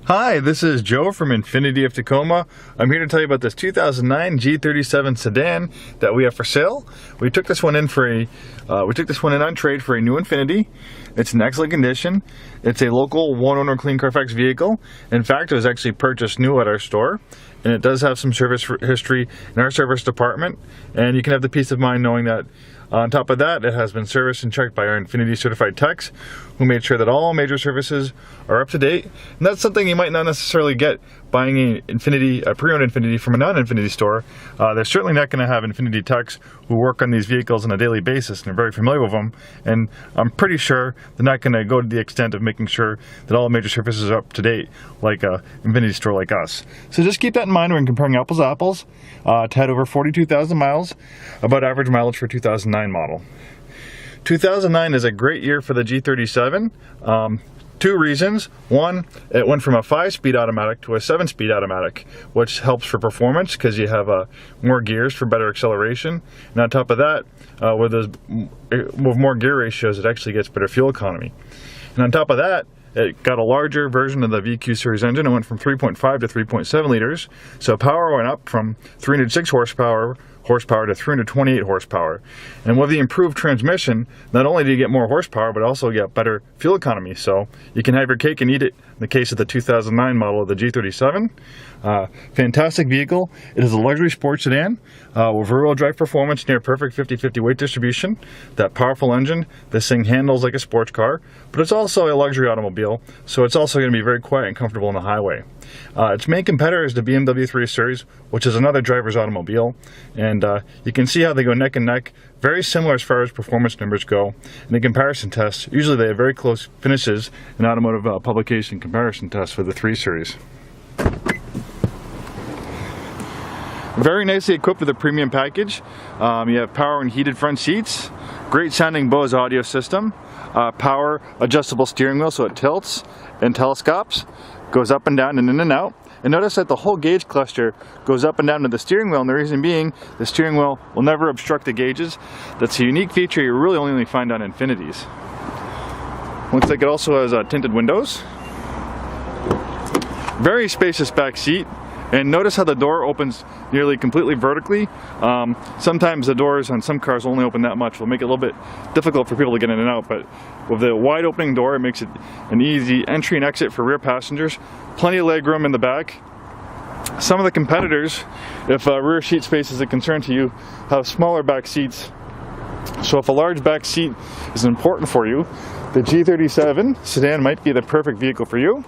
Hi, this is Joe from Infiniti of Tacoma. I'm here to tell you about this 2009 G37 Sedan that we have for sale. We took this one in on trade for a new Infiniti. It's in excellent condition. It's a local one-owner clean Carfax vehicle. In fact, it was actually purchased new at our store, and it does have some service history in our service department. And you can have the peace of mind knowing that on top of that, it has been serviced and checked by our Infiniti certified techs, who made sure that all major services are up to date. And that's something you might not necessarily get buying a pre-owned Infiniti from a non-Infiniti store. They're certainly not going to have Infiniti techs who work on these vehicles on a daily basis and are very familiar with them. And I'm pretty sure they're not going to go to the extent of making sure that all major services are up to date like a Infiniti store like us. So just keep that in mind when comparing apples to apples. It had over 42,000 miles, about average mileage for 2009 model. 2009 is a great year for the G37. Two reasons. One, it went from a 5-speed automatic to a 7-speed automatic, which helps for performance because you have more gears for better acceleration. And on top of that, with more gear ratios, it actually gets better fuel economy. And on top of that, it got a larger version of the VQ series engine. It went from 3.5 to 3.7 liters. So power went up from 306 horsepower to 328 horsepower. And with the improved transmission, not only do you get more horsepower, but also get better fuel economy. So you can have your cake and eat it in the case of the 2009 model of the G37. Fantastic vehicle. It is a luxury sports sedan with rear-wheel drive performance, near perfect 50-50 weight distribution, that powerful engine. This thing handles like a sports car, but it's also a luxury automobile, so it's also going to be very quiet and comfortable on the highway. Its main competitor is the BMW 3 Series, which is another driver's automobile, and you can see how they go neck and neck. Very similar as far as performance numbers go. In the comparison tests, usually they have very close finishes in automotive publication comparison tests for the 3 Series. Very nicely equipped with a premium package. You have power and heated front seats, great sounding Bose audio system, power adjustable steering wheel so it tilts and telescopes, goes up and down and in and out. And notice that the whole gauge cluster goes up and down to the steering wheel, and the reason being the steering wheel will never obstruct the gauges. That's a unique feature you really only find on Infinitis. Looks like it also has tinted windows. Very spacious back seat. And notice how the door opens nearly completely vertically. Sometimes the doors on some cars only open that much. Will make it a little bit difficult for people to get in and out, but with the wide opening door, it makes it an easy entry and exit for rear passengers. Plenty of leg room in the back. Some of the competitors, if rear seat space is a concern to you, have smaller back seats. So if a large back seat is important for you, the G37 Sedan might be the perfect vehicle for you.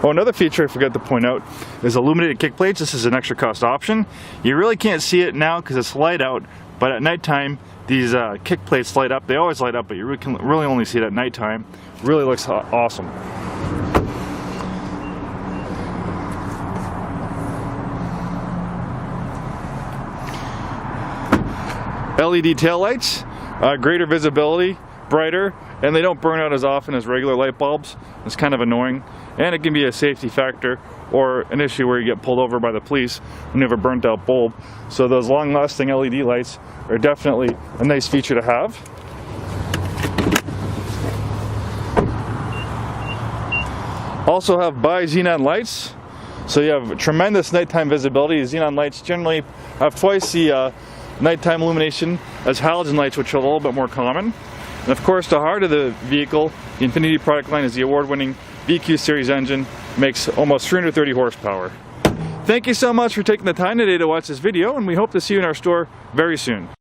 Oh, another feature I forgot to point out is illuminated kick plates. This is an extra cost option. You really can't see it now because it's light out, but at nighttime these kick plates light up. They always light up, but you can really only see it at nighttime. Really looks awesome. LED taillights, greater visibility, brighter, and they don't burn out as often as regular light bulbs. It's kind of annoying, and it can be a safety factor or an issue where you get pulled over by the police when you have a burnt out bulb. So those long-lasting LED lights are definitely a nice feature to have. Also have bi-xenon lights, so you have tremendous nighttime visibility. Xenon lights generally have twice the nighttime illumination as halogen lights, which are a little bit more common. And of course, the heart of the vehicle, the Infiniti product line, is the award-winning VQ series engine. Makes almost 330 horsepower. Thank you so much for taking the time today to watch this video, and we hope to see you in our store very soon.